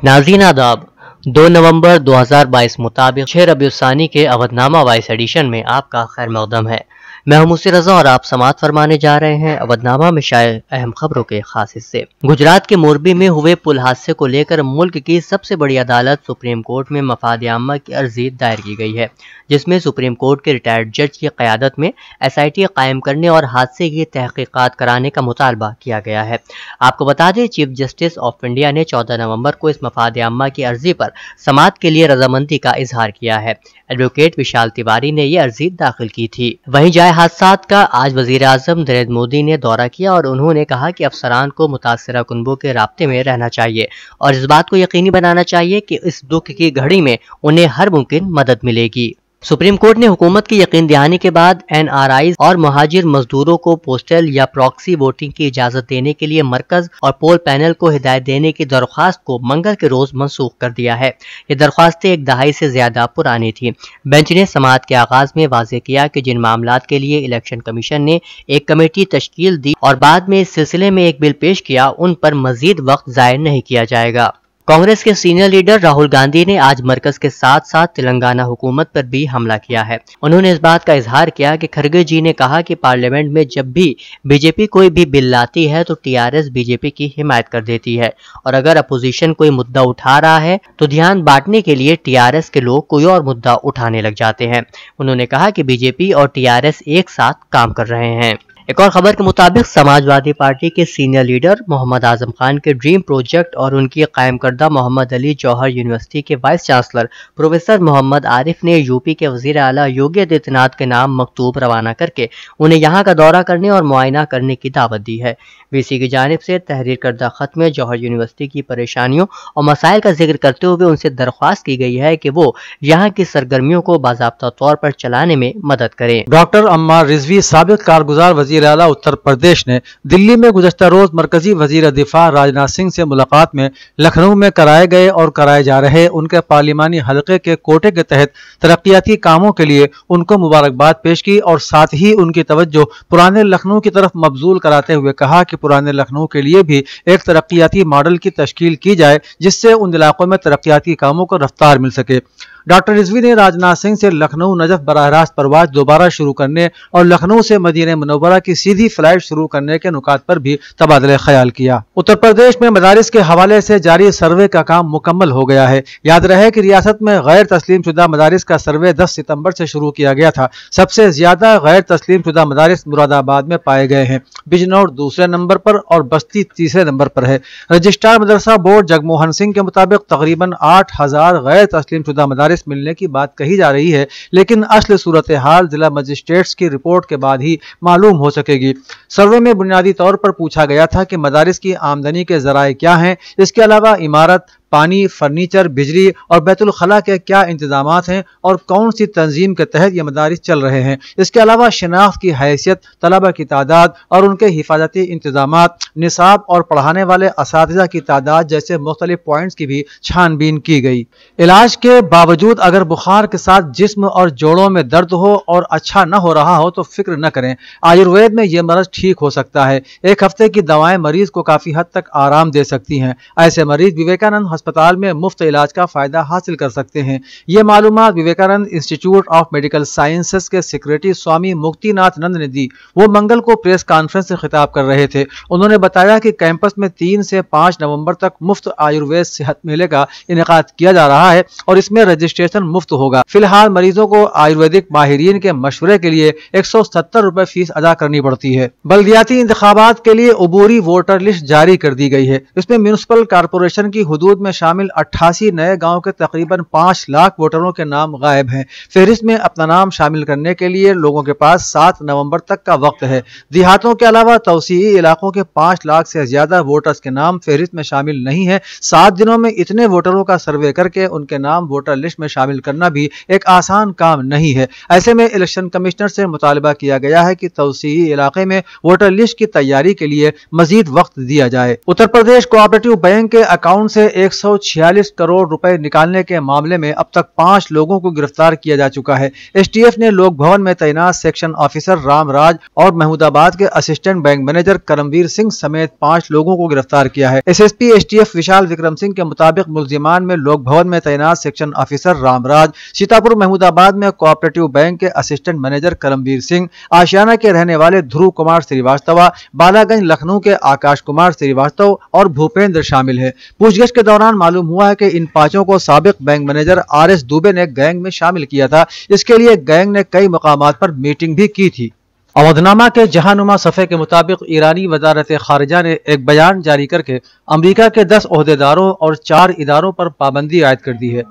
नाज़रीन आदाब, 2 नवंबर 2022 मुताबिक 6 रबीउल सानी के अवधनामा वॉइस एडिशन में आपका खैर मकदम है। मैं हूं मुस्सी रज़ा और आप समाअत फरमाने जा रहे हैं अवधनामा में शाये अहम खबरों के खास हिस्से। गुजरात के मोरबी में हुए पुल हादसे को लेकर मुल्क की सबसे बड़ी अदालत सुप्रीम कोर्ट में मफाद आम्मा की अर्जी दायर की गई है, जिसमें सुप्रीम कोर्ट के रिटायर्ड जज की क़यादत में SIT कायम करने और हादसे की तहकीकात कराने का मुतालबा किया गया है। आपको बता दें, चीफ जस्टिस ऑफ इंडिया ने 14 नवंबर को इस मफाद आम्मा की अर्जी पर समाअत के लिए रजामंदी का इजहार किया है। एडवोकेट विशाल तिवारी ने यह अर्जी दाखिल की थी। वहीं जाए हादसात का आज वजीर आजम नरेंद्र मोदी ने दौरा किया और उन्होंने कहा कि अफसरान को मुतासरा कुनबों के राब्ते में रहना चाहिए और इस बात को यकीनी बनाना चाहिए कि इस दुख की घड़ी में उन्हें हर मुमकिन मदद मिलेगी। सुप्रीम कोर्ट ने हुकूमत की यकीन दहानी के बाद NRIs और मुहाजिर मजदूरों को पोस्टल या प्रॉक्सी वोटिंग की इजाजत देने के लिए मरकज और पोल पैनल को हिदायत देने की दरख्वास्त को मंगल के रोज मनसूख कर दिया है। ये दरख्वास्तें एक दहाई से ज्यादा पुरानी थी। बेंच ने समाअत के आगाज में वाज़ेह किया कि जिन मामलात के लिए इलेक्शन कमीशन ने एक कमेटी तश्कील दी और बाद में इस सिलसिले में एक बिल पेश किया, उन पर मजीद वक्त ज़ाया नहीं किया जाएगा। कांग्रेस के सीनियर लीडर राहुल गांधी ने आज मरकज के साथ साथ तेलंगाना हुकूमत पर भी हमला किया है। उन्होंने इस बात का इजहार किया कि खरगे जी ने कहा कि पार्लियामेंट में जब भी बीजेपी कोई भी बिल लाती है तो TRS बीजेपी की हिमायत कर देती है और अगर अपोजिशन कोई मुद्दा उठा रहा है तो ध्यान बांटने के लिए TRS के लोग कोई और मुद्दा उठाने लग जाते हैं। उन्होंने कहा कि बीजेपी और TRS एक साथ काम कर रहे हैं। एक और खबर के मुताबिक समाजवादी पार्टी के सीनियर लीडर मोहम्मद आजम खान के ड्रीम प्रोजेक्ट और उनकी कायम करदा मोहम्मद अली जौहर यूनिवर्सिटी के vice chancellor professor Mohammad Arif ने यूपी के वजीर आला योगी आदित्यनाथ के नाम मकतूब रवाना करके उन्हें यहाँ का दौरा करने और मुआयना करने की दावत दी है। VC की जानिब से तहरीर करदा खत में जौहर यूनिवर्सिटी की परेशानियों और मसाइल का जिक्र करते हुए उनसे दरख्वास्त की गई है कि वो यहाँ की सरगर्मियों को बाज़ाब्ता तौर पर चलाने में मदद करें। डॉक्टर अम्मार रिजवी साबिक कारगुजार वजीर आला उत्तर प्रदेश ने दिल्ली में गुज़श्ता रोज मरकजी वजीर दिफा राजनाथ सिंह से मुलाकात में लखनऊ में कराए गए और कराए जा रहे उनके पार्लिमानी हलके के कोटे के तहत तरक्याती कामों के लिए उनको मुबारकबाद पेश की और साथ ही उनकी तवज्जो पुराने लखनऊ की तरफ मबजूल कराते हुए कहा कि पुराने लखनऊ के लिए भी एक तरक्याती मॉडल की तश्कील की जाए जिससे उन इलाकों में तरक्याती कामों को रफ्तार मिल सके। डॉक्टर रिजवी ने राजनाथ सिंह से लखनऊ नजफ बराह रास्त परवाज दोबारा शुरू करने और लखनऊ से मदीना मुनव्वरा की सीधी फ्लाइट शुरू करने के नुकात पर भी तबादला ख्याल किया। उत्तर प्रदेश में मदारिस के हवाले से जारी सर्वे का काम मुकम्मल हो गया है। याद रहे कि रियासत में गैर तस्लीम शुदा मदारिस का सर्वे 10 सितंबर से शुरू किया गया था। सबसे ज्यादा गैर तस्लीम शुदा मदारिस मुरादाबाद में पाए गए हैं। बिजनौर दूसरे नंबर पर और बस्ती तीसरे नंबर पर है। रजिस्ट्रार मदरसा बोर्ड जगमोहन सिंह के मुताबिक तकरीबन 8000 गैर तस्लीम शुदा मदारिस मिलने की बात कही जा रही है, लेकिन असल सूरत हाल जिला मजिस्ट्रेट्स की रिपोर्ट के बाद ही मालूम हो सकेगी। सर्वे में बुनियादी तौर पर पूछा गया था कि मदारिस की आमदनी के जराए क्या हैं, इसके अलावा इमारत, पानी, फर्नीचर, बिजली और बैतुल खला के क्या इंतजामात हैं और कौन सी तंजीम के तहत ये मदारिस चल रहे हैं। इसके अलावा शनाख्त की हैसियत, तलबा की तादाद और उनके हिफाजती इंतजामात, निसाब और पढ़ाने वाले असातिज़ा की तादाद जैसे मुख्तलिफ पॉइंट्स की भी छानबीन की गई। इलाज के बावजूद अगर बुखार के साथ जिस्म और जोड़ों में दर्द हो और अच्छा न हो रहा हो तो फिक्र न करें, आयुर्वेद में यह मर्ज ठीक हो सकता है। एक हफ्ते की दवाएं मरीज को काफी हद तक आराम दे सकती हैं। ऐसे मरीज विवेकानंद अस्पताल में मुफ्त इलाज का फायदा हासिल कर सकते हैं। ये मालूमात Vivekananda institute of medical sciences के सेक्रेटरी स्वामी मुक्तिनाथ नंद ने दी। वो मंगल को प्रेस कॉन्फ्रेंस से खिताब कर रहे थे। उन्होंने बताया कि कैंपस में 3 से 5 नवंबर तक मुफ्त आयुर्वेद सेहत मेले का इनेकाद किया जा रहा है और इसमें रजिस्ट्रेशन मुफ्त होगा। फिलहाल मरीजों को आयुर्वेदिक माहिरीन के मशवरे के लिए 170 रुपए फीस अदा करनी पड़ती है। बल्दियाती इंतखाबात के लिए अबूरी वोटर लिस्ट जारी कर दी गई है। इसमें म्यूनिसिपल कॉर्पोरेशन की हुदूद में शामिल 88 नए गांव के तकरीबन 5 लाख वोटरों के नाम गायब हैं। फहरिस्त में अपना नाम शामिल करने के लिए लोगों के पास 7 नवंबर तक का वक्त है। देहातों के अलावा तौसीई इलाकों के 5 लाख से ज्यादा वोटर्स के नाम फहरिस्त में शामिल नहीं है। 7 दिनों में इतने वोटरों का सर्वे करके उनके नाम वोटर लिस्ट में शामिल करना भी एक आसान काम नहीं है। ऐसे में इलेक्शन कमिश्नर से मुतालबा किया गया है कि तौसीई इलाके में वोटर लिस्ट की तैयारी के लिए मजीद वक्त दिया जाए। उत्तर प्रदेश कोऑपरेटिव बैंक के अकाउंट से 146 کروڑ روپے نکالنے کے معاملے میں اب تک 5 لوگوں کو گرفتار کیا جا چکا ہے۔ ایس ٹی ایف نے لوک بھون میں تعینات سیکشن آفیسر رام راج اور محمود آباد کے assistant bank manager Karamvir Singh سمیت 5 لوگوں کو گرفتار کیا ہے۔ S S P S T F Vishal Vikram Singh کے مطابق ملزمان میں لوک بھون میں تعینات section officer Ram Raj, Sitapur Mahmudabad میں کوآپریٹو بینک کے اسسٹنٹ مینیجر کرمویر سنگھ، آشیانہ کے رہنے والے دھرو کمار سریواستوا، بالا گنج لکھنؤ کے آکاش کمار سریواستو اور بھوپیندر شامل ہیں۔ پوچھ گچھ کے دوران معلوم ہوا ہے کہ ان 5 کو سابق bank manager R S Dubey نے گینگ میں شامل کیا تھا۔ اس کے لیے گینگ نے کئی مقامات پر میٹنگ بھی کی تھی۔ اودھنامہ کے جہانما صفحے کے مطابق ایرانی وزارت خارجہ نے ایک بیان جاری کر کے امریکہ کے 10 عہدیداروں اور 4 اداروں پر پابندی عائد کر دی ہے۔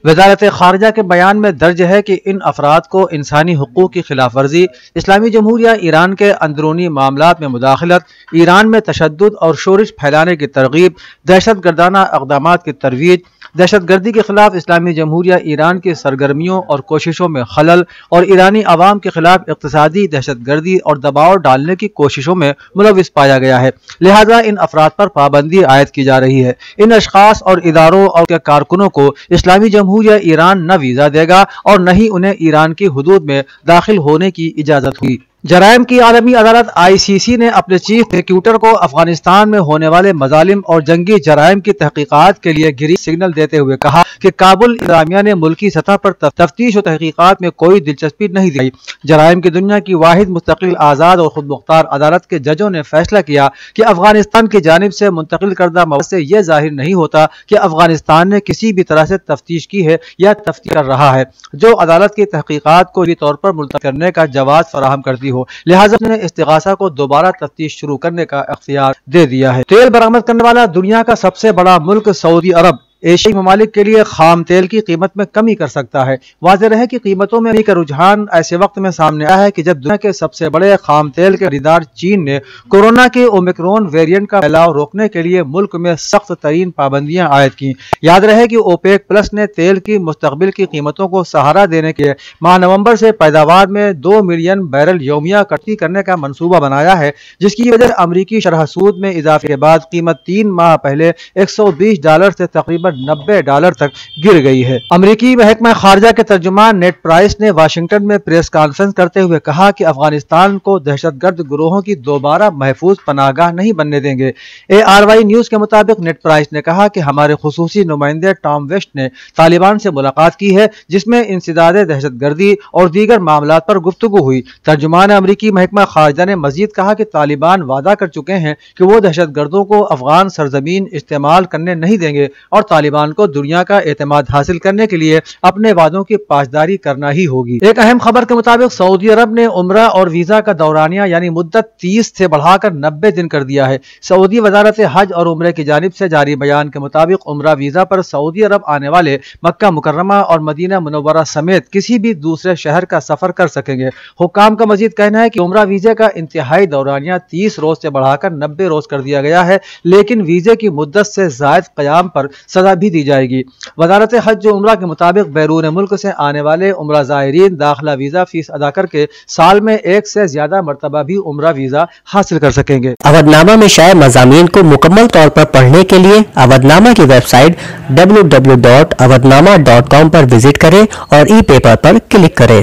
وزارت خارجہ کے بیان میں درج ہے کہ ان افراد کو انسانی حقوق کی خلاف ورزی، اسلامی جمہوریہ ایران کے اندرونی معاملات میں مداخلت، ایران میں تشدد اور شورش پھیلانے کی ترغیب، دہشت گردانہ اقدامات کی ترویج، دہشت گردی کے خلاف اسلامی جمہوریہ ایران کی سرگرمیوں اور کوششوں میں خلل اور ایرانی عوام کے خلاف اقتصادی دہشت گردی اور دباؤ ڈالنے کی کوششوں میں ملوث پایا گیا ہے، لہذا ان افراد پر پابندی عائد کی جا رہی ہے۔ ان اشخاص اور اداروں اور کے کارکنوں کو اسلامی جمہوریہ ایران نہ ویزا دے گا اور نہ ہی انہیں ایران کی حدود میں داخل ہونے کی اجازت ہوگی۔ جرائم کی عالمی عدالت آئی سی سی نے اپنے چیف پروسیکیوٹر کو افغانستان میں ہونے والے مظالم اور جنگی جرائم کی تحقیقات کے لیے گرین سگنل دیتے ہوئے کہا کہ کابل انتظامیہ نے ملکی سطح پر تفتیش و تحقیقات میں کوئی دلچسپی نہیں دکھائی۔ جرائم کی دنیا کی واحد مستقل، آزاد اور خود مختار عدالت کے ججوں نے فیصلہ کیا کہ افغانستان کی جانب سے منتقل کردہ مواد سے یہ ظاہر نہیں ہوتا کہ افغانستان نے کسی بھی طرح سے تفتیش کی ہے یا تفتیش کر رہا ہے جو عدالت کی تحقیقات کو طور پر ملتوی کرنے کا جواز فراہم کرتی ہو، لہٰذا نے استغاثہ کو دوبارہ تفتیش شروع کرنے کا اختیار دے دیا ہے۔ تیل برآمد کرنے والا دنیا کا سب سے بڑا ملک سعودی عرب ایشیائی ممالک کے لیے خام تیل کی قیمت میں کمی کر سکتا ہے۔ واضح رہے کہ قیمتوں میں کمی کا رجحان ایسے وقت میں سامنے آیا ہے کہ جب دنیا کے سب سے بڑے خام تیل کے خریدار چین نے کورونا کے اومیکرون ویرینٹ کا پھیلاؤ روکنے کے لیے ملک میں سخت ترین پابندیاں عائد کی۔ یاد رہے کہ اوپیک پلس نے تیل کی مستقبل کی قیمتوں کو سہارا دینے کے ماہ نومبر سے پیداوار میں 2 ملین بیرل یومیہ کٹوتی کرنے کا منصوبہ بنایا ہے، جس کی وجہ امریکی شرح سود میں اضافے کے بعد قیمت 3 ماہ پہلے $120 سے تقریباً $90 تک گر گئی ہے۔ امریکی محکمہ خارجہ کے ترجمان نیٹ پرائس نے واشنگٹن میں پریس کانفرنس کرتے ہوئے کہا کہ افغانستان کو دہشت گرد گروہوں کی دوبارہ محفوظ پناہ گاہ نہیں بننے دیں گے۔ ARY نیوز کے مطابق نیٹ پرائس نے کہا کہ ہمارے خصوصی نمائندے ٹام ویسٹ نے طالبان سے ملاقات کی ہے، جس میں انسداد دہشت گردی اور دیگر معاملات پر گفتگو ہوئی۔ ترجمان امریکی محکمہ خارجہ نے مزید کہا کہ طالبان وعدہ کر چکے ہیں کہ وہ دہشت گردوں کو افغان سرزمین استعمال کرنے نہیں دیں گے اور طالبان کو دنیا کا اعتماد حاصل کرنے کے لیے اپنے وعدوں کی پاسداری کرنا ہی ہوگی۔ ایک اہم خبر کے مطابق سعودی عرب نے عمرہ اور ویزا کا دورانیہ یعنی مدت 30 سے بڑھا کر 90 دن کر دیا ہے۔ سعودی وزارت حج اور عمرے کی جانب سے جاری بیان کے مطابق عمرہ ویزا پر سعودی عرب آنے والے مکہ مکرمہ اور مدینہ منورہ سمیت کسی بھی دوسرے شہر کا سفر کر سکیں گے۔ حکام کا مزید کہنا ہے کہ عمرہ ویزے کا انتہائی دورانیہ 30 روز سے بڑھا کر 90 روز کر دیا گیا ہے، لیکن ویزے کی مدت سے زائد قیام پر سزا بھی دی جائے گی۔ وزارت حج و عمرہ کے مطابق بیرون ملک سے آنے والے عمرہ زائرین داخلہ ویزا فیس ادا کر کے سال میں 1 سے زیادہ مرتبہ بھی عمرہ ویزا حاصل کر سکیں گے۔ اودھنامہ میں شائع مضامین کو مکمل طور پر پڑھنے کے لیے اودھنامہ کی ویب سائٹ www.awadhnama.com پر وزٹ کریں اور ای پیپر پر کلک کریں۔